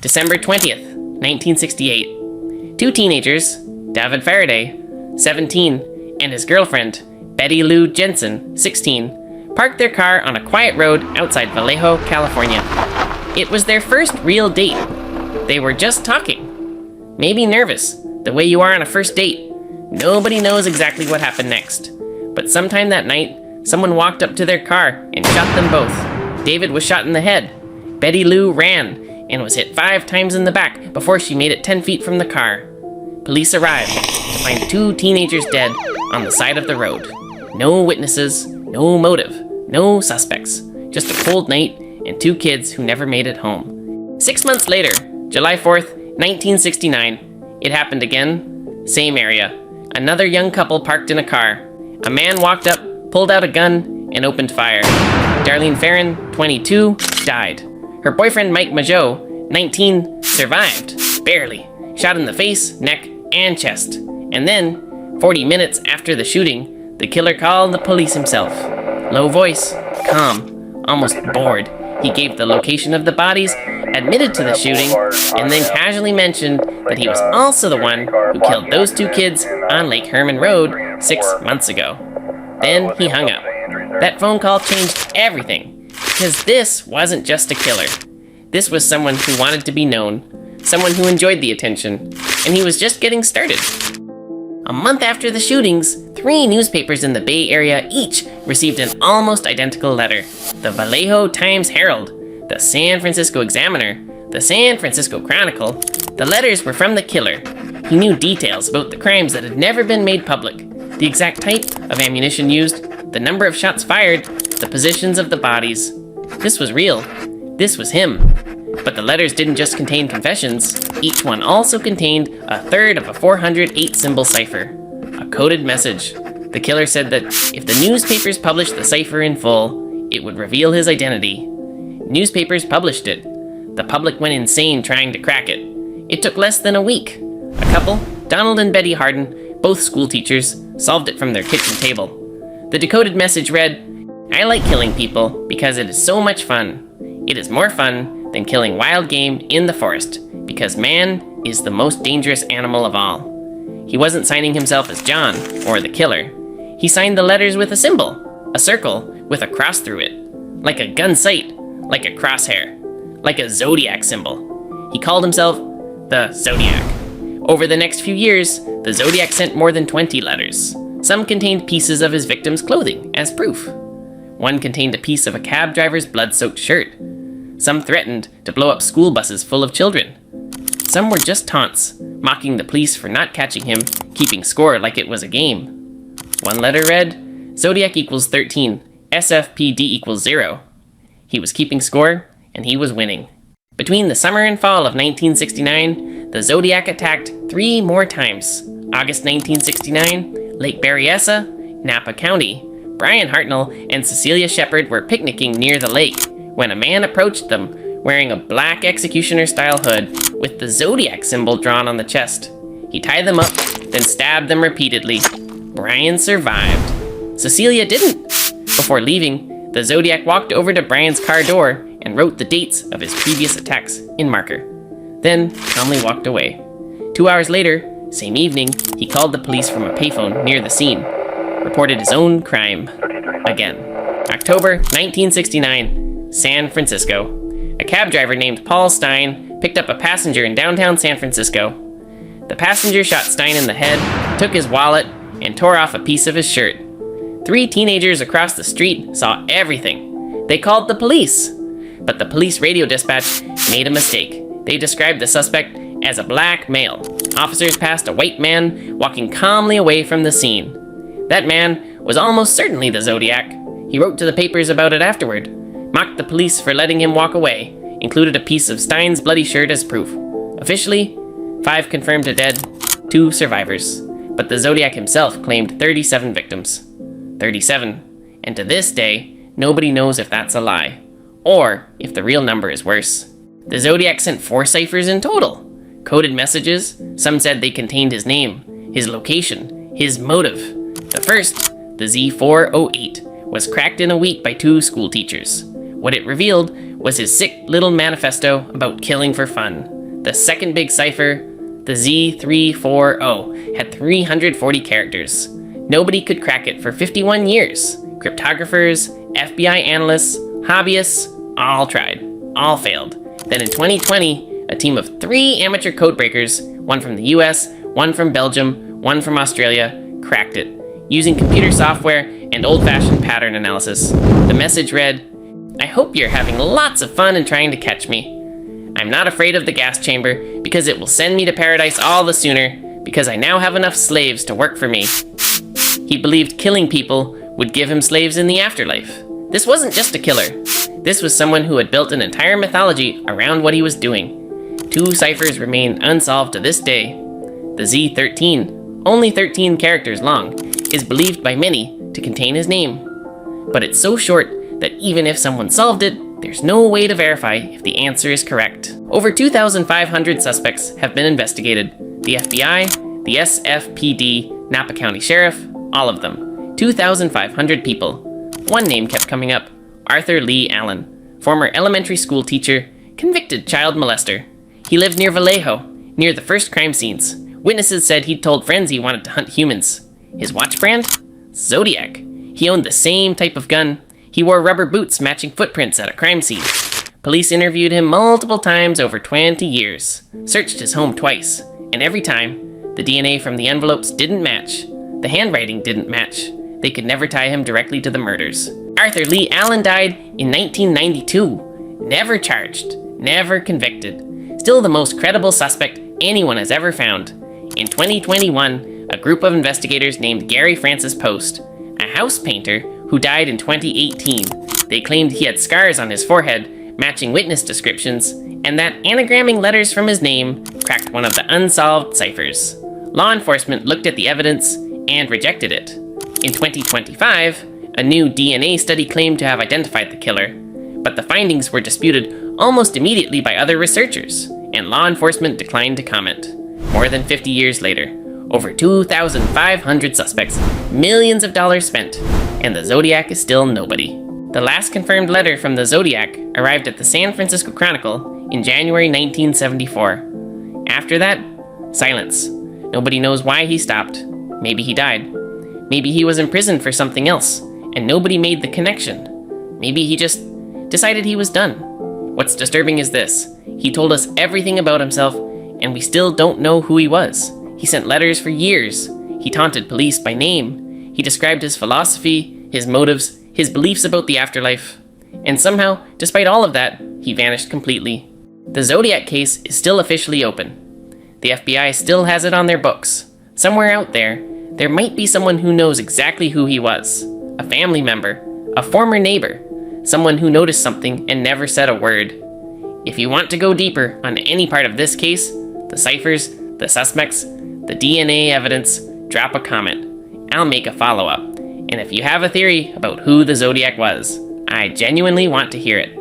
December 20th, 1968. Two teenagers, David Faraday, 17, and his girlfriend, Betty Lou Jensen, 16, parked their car on a quiet road outside Vallejo, California. It was their first real date. They were just talking. Maybe nervous, the way you are on a first date. Nobody knows exactly what happened next. But sometime that night, someone walked up to their car and shot them both. David was shot in the head. Betty Lou ran and was hit 5 times in the back before she made it 10 feet from the car. Police arrived to find 2 teenagers dead on the side of the road. No witnesses, no motive, no suspects. Just a cold night and 2 kids who never made it home. 6 months later, July 4th, 1969, it happened again, same area. Another young couple parked in a car. A man walked up, pulled out a gun, and opened fire. Darlene Farron, 22, died. Her boyfriend Mike Mageau, 19, survived, barely. Shot in the face, neck, and chest. And then, 40 minutes after the shooting, the killer called the police himself. Low voice, calm, almost bored. He gave the location of the bodies, admitted to the shooting, and then casually mentioned that he was also the one who killed those 2 kids on Lake Herman Road 6 months ago. Then he hung up. That phone call changed everything, because this wasn't just a killer. This was someone who wanted to be known, someone who enjoyed the attention, and he was just getting started. A month after the shootings, 3 newspapers in the Bay Area each received an almost identical letter. The Vallejo Times-Herald, the San Francisco Examiner, the San Francisco Chronicle. The letters were from the killer. He knew details about the crimes that had never been made public, the exact type of ammunition used, the number of shots fired, the positions of the bodies. This was real. This was him. But the letters didn't just contain confessions. Each one also contained a third of a 408-symbol cipher, a coded message. The killer said that if the newspapers published the cipher in full, it would reveal his identity. Newspapers published it. The public went insane trying to crack it. It took less than a week. A couple, Donald and Betty Harden, both school teachers, solved it from their kitchen table. The decoded message read, "I like killing people because it is so much fun. It is more fun than killing wild game in the forest, because man is the most dangerous animal of all." He wasn't signing himself as John, or the killer. He signed the letters with a symbol, a circle with a cross through it, like a gun sight, like a crosshair, like a Zodiac symbol. He called himself the Zodiac. Over the next few years, the Zodiac sent more than 20 letters. Some contained pieces of his victim's clothing as proof. One contained a piece of a cab driver's blood-soaked shirt. Some threatened to blow up school buses full of children. Some were just taunts, mocking the police for not catching him, keeping score like it was a game. One letter read, Zodiac equals 13, SFPD equals 0. He was keeping score, and he was winning. Between the summer and fall of 1969, the Zodiac attacked 3 more times. August 1969, Lake Berryessa, Napa County. Brian Hartnell and Cecilia Shepard were picnicking near the lake when a man approached them wearing a black executioner-style hood with the Zodiac symbol drawn on the chest. He tied them up, then stabbed them repeatedly. Brian survived. Cecilia didn't. Before leaving, the Zodiac walked over to Brian's car door and wrote the dates of his previous attacks in marker. Then calmly walked away. 2 hours later, same evening, he called the police from a payphone near the scene. Reported his own crime. Again. October 1969, San Francisco. A cab driver named Paul Stein picked up a passenger in downtown San Francisco. The passenger shot Stein in the head, took his wallet, and tore off a piece of his shirt. 3 teenagers across the street saw everything. They called the police. But the police radio dispatch made a mistake. They described the suspect as a black male. Officers passed a white man walking calmly away from the scene. That man was almost certainly the Zodiac. He wrote to the papers about it afterward, mocked the police for letting him walk away, included a piece of Stein's bloody shirt as proof. Officially, 5 confirmed are dead, 2 survivors. But the Zodiac himself claimed 37 victims. 37. And to this day, nobody knows if that's a lie, or if the real number is worse. The Zodiac sent 4 ciphers in total. Coded messages, some said they contained his name, his location, his motive. The first, the Z408, was cracked in a week by 2 school teachers. What it revealed was his sick little manifesto about killing for fun. The second big cipher, the Z340, had 340 characters. Nobody could crack it for 51 years. Cryptographers, FBI analysts, hobbyists, all tried. All failed. Then in 2020, a team of 3 amateur codebreakers, one from the US, one from Belgium, one from Australia, cracked it, using computer software and old-fashioned pattern analysis. The message read, "I hope you're having lots of fun and trying to catch me. I'm not afraid of the gas chamber because it will send me to paradise all the sooner because I now have enough slaves to work for me." He believed killing people would give him slaves in the afterlife. This wasn't just a killer. This was someone who had built an entire mythology around what he was doing. 2 ciphers remain unsolved to this day. The Z13, only 13 characters long, is believed by many to contain his name. But it's so short that even if someone solved it, there's no way to verify if the answer is correct. Over 2,500 suspects have been investigated. The FBI, the SFPD, Napa County Sheriff, all of them. 2,500 people. One name kept coming up, Arthur Lee Allen, former elementary school teacher, convicted child molester. He lived near Vallejo, near the first crime scenes. Witnesses said he'd told friends he wanted to hunt humans. His watch brand? Zodiac. He owned the same type of gun. He wore rubber boots matching footprints at a crime scene. Police interviewed him multiple times over 20 years, searched his home twice, and every time, the DNA from the envelopes didn't match. The handwriting didn't match. They could never tie him directly to the murders. Arthur Lee Allen died in 1992. Never charged, never convicted. Still the most credible suspect anyone has ever found. In 2021, a group of investigators named Gary Francis Post, a house painter who died in 2018. They claimed he had scars on his forehead, matching witness descriptions, and that anagramming letters from his name cracked one of the unsolved ciphers. Law enforcement looked at the evidence and rejected it. In 2025, a new DNA study claimed to have identified the killer, but the findings were disputed almost immediately by other researchers, and law enforcement declined to comment. More than 50 years later, over 2,500 suspects, millions of dollars spent, and the Zodiac is still nobody. The last confirmed letter from the Zodiac arrived at the San Francisco Chronicle in January 1974. After that, silence. Nobody knows why he stopped. Maybe he died. Maybe he was imprisoned for something else, and nobody made the connection. Maybe he just decided he was done. What's disturbing is this. He told us everything about himself, and we still don't know who he was. He sent letters for years. He taunted police by name. He described his philosophy, his motives, his beliefs about the afterlife. And somehow, despite all of that, he vanished completely. The Zodiac case is still officially open. The FBI still has it on their books. Somewhere out there might be someone who knows exactly who he was. A family member, a former neighbor, someone who noticed something and never said a word. If you want to go deeper on any part of this case, the ciphers, the suspects, the DNA evidence, drop a comment. I'll make a follow-up. And if you have a theory about who the Zodiac was, I genuinely want to hear it.